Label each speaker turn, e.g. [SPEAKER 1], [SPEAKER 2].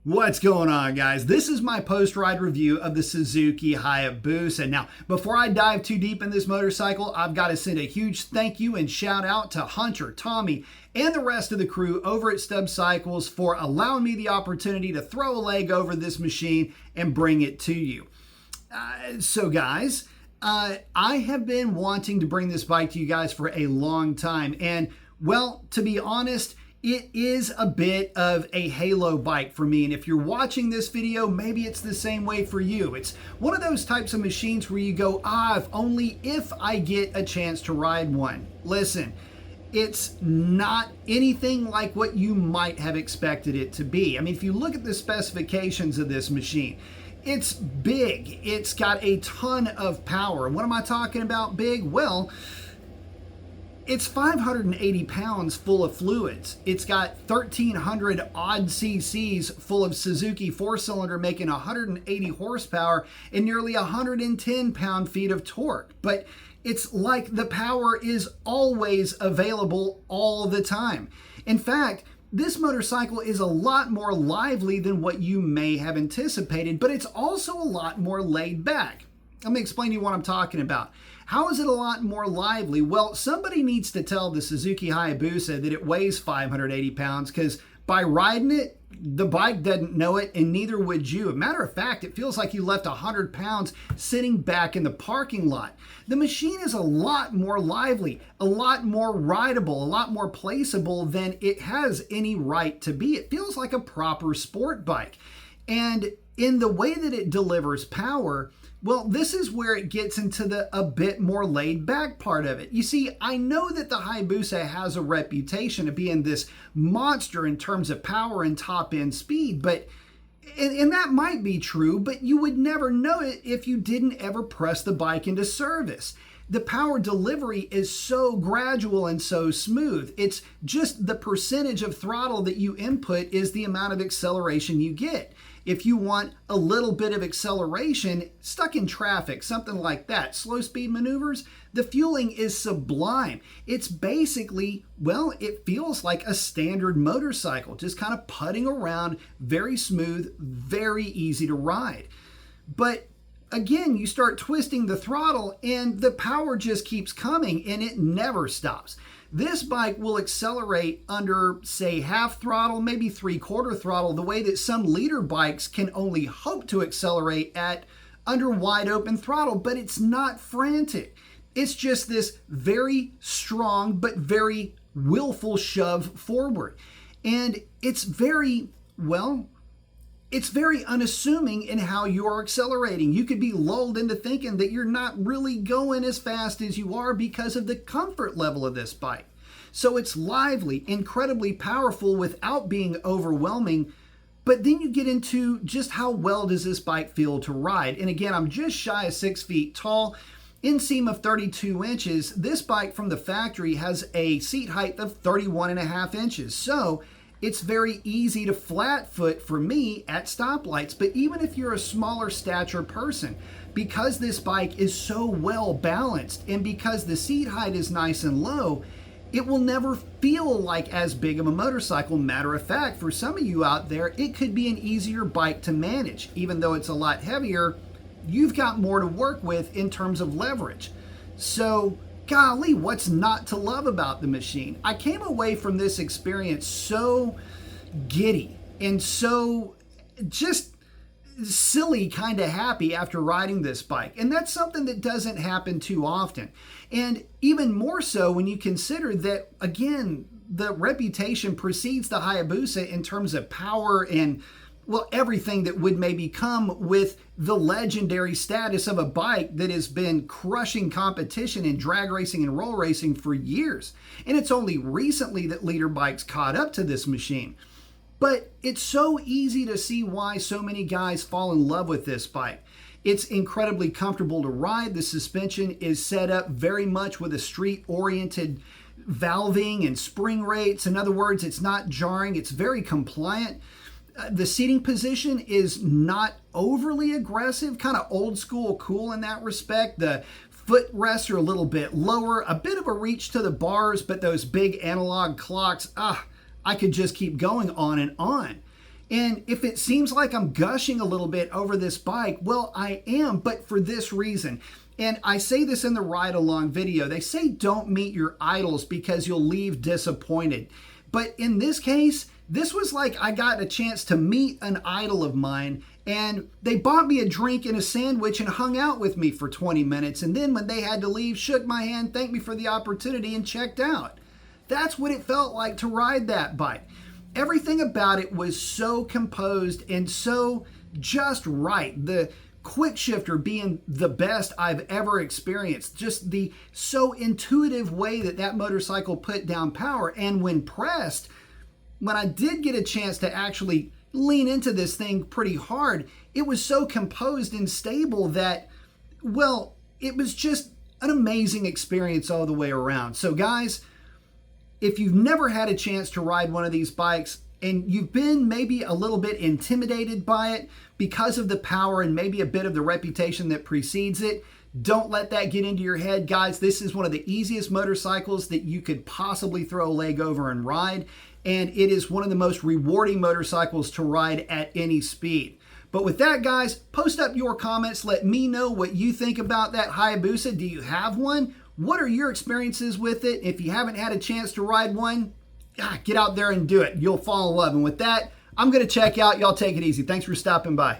[SPEAKER 1] What's going on, guys? This is my post-ride review of the Suzuki Hayabusa. Now, before I dive too deep in this motorcycle, I've got to send a huge thank you and shout out to Hunter, Tommy, and the rest of the crew over at Stubb Cycles for allowing me the opportunity to throw a leg over this machine and bring it to you. Guys, I have been wanting to bring this bike to you guys for a long time, and well, to be honest, it is a bit of a halo bike for me, and if you're watching this video, maybe it's the same way for you. It's one of those types of machines where you go, if I get a chance to ride one. Listen, it's not anything like what you might have expected it to be. I mean, if you look at the specifications of this machine, it's big. It's got a ton of power. And what am I talking about big? Well, it's 580 pounds full of fluids. It's got 1,300 odd cc's full of Suzuki four-cylinder making 180 horsepower and nearly 110 pound-feet of torque. But it's like the power is always available all the time. In fact, this motorcycle is a lot more lively than what you may have anticipated, but it's also a lot more laid back. Let me explain to you what I'm talking about. How is it a lot more lively? Well, somebody needs to tell the Suzuki Hayabusa that it weighs 580 pounds, because by riding it, the bike doesn't know it, and neither would you. As a matter of fact, it feels like you left 100 pounds sitting back in the parking lot. The machine is a lot more lively, a lot more rideable, a lot more placeable than it has any right to be. It feels like a proper sport bike. And in the way that it delivers power, well, this is where it gets into a bit more laid back part of it. You see, I know that the Hayabusa has a reputation of being this monster in terms of power and top end speed, but and that might be true, but you would never know it if you didn't ever press the bike into service. The power delivery is so gradual and so smooth. It's just the percentage of throttle that you input is the amount of acceleration you get. If you want a little bit of acceleration, stuck in traffic, something like that, slow speed maneuvers, the fueling is sublime. It's basically, well, it feels like a standard motorcycle, just kind of putting around, very smooth, very easy to ride. But again, you start twisting the throttle and the power just keeps coming and it never stops. This bike will accelerate under, say, half throttle, maybe three-quarter throttle, the way that some leader bikes can only hope to accelerate at under wide open throttle, but it's not frantic. It's just this very strong but very willful shove forward. And it's very, well, it's very unassuming in how you're accelerating. You could be lulled into thinking that you're not really going as fast as you are because of the comfort level of this bike. So it's lively, incredibly powerful without being overwhelming. But then you get into just how well does this bike feel to ride. And again, I'm just shy of 6 feet tall, inseam of 32 inches. This bike from the factory has a seat height of 31.5 inches. So it's very easy to flat foot for me at stoplights, but even if you're a smaller stature person, because this bike is so well balanced and because the seat height is nice and low, it will never feel like as big of a motorcycle. Matter of fact, for some of you out there, it could be an easier bike to manage. Even though it's a lot heavier, you've got more to work with in terms of leverage. So, golly, what's not to love about the machine? I came away from this experience so giddy and so just silly, kind of happy after riding this bike. And that's something that doesn't happen too often. And even more so when you consider that, again, the reputation precedes the Hayabusa in terms of power and, well, everything that would maybe come with the legendary status of a bike that has been crushing competition in drag racing and roll racing for years. And it's only recently that leader bikes caught up to this machine. But it's so easy to see why so many guys fall in love with this bike. It's incredibly comfortable to ride. The suspension is set up very much with a street-oriented valving and spring rates. In other words, it's not jarring. It's very compliant. The seating position is not overly aggressive, kind of old school cool in that respect. The footrests are a little bit lower, a bit of a reach to the bars, but those big analog clocks, I could just keep going on and on. And if it seems like I'm gushing a little bit over this bike, well, I am, but for this reason. And I say this in the ride along video. They say don't meet your idols because you'll leave disappointed. But in this case, this was like I got a chance to meet an idol of mine, and they bought me a drink and a sandwich and hung out with me for 20 minutes. And then when they had to leave, shook my hand, thanked me for the opportunity, and checked out. That's what it felt like to ride that bike. Everything about it was so composed and so just right. The quick shifter being the best I've ever experienced. Just the so intuitive way that that motorcycle put down power. And when pressed, when I did get a chance to actually lean into this thing pretty hard, it was so composed and stable that, well, it was just an amazing experience all the way around. So guys, if you've never had a chance to ride one of these bikes and you've been maybe a little bit intimidated by it because of the power and maybe a bit of the reputation that precedes it, don't let that get into your head. Guys, this is one of the easiest motorcycles that you could possibly throw a leg over and ride. And it is one of the most rewarding motorcycles to ride at any speed. But with that, guys, post up your comments. Let me know what you think about that Hayabusa. Do you have one? What are your experiences with it? If you haven't had a chance to ride one, get out there and do it. You'll fall in love. And with that, I'm going to check out. Y'all take it easy. Thanks for stopping by.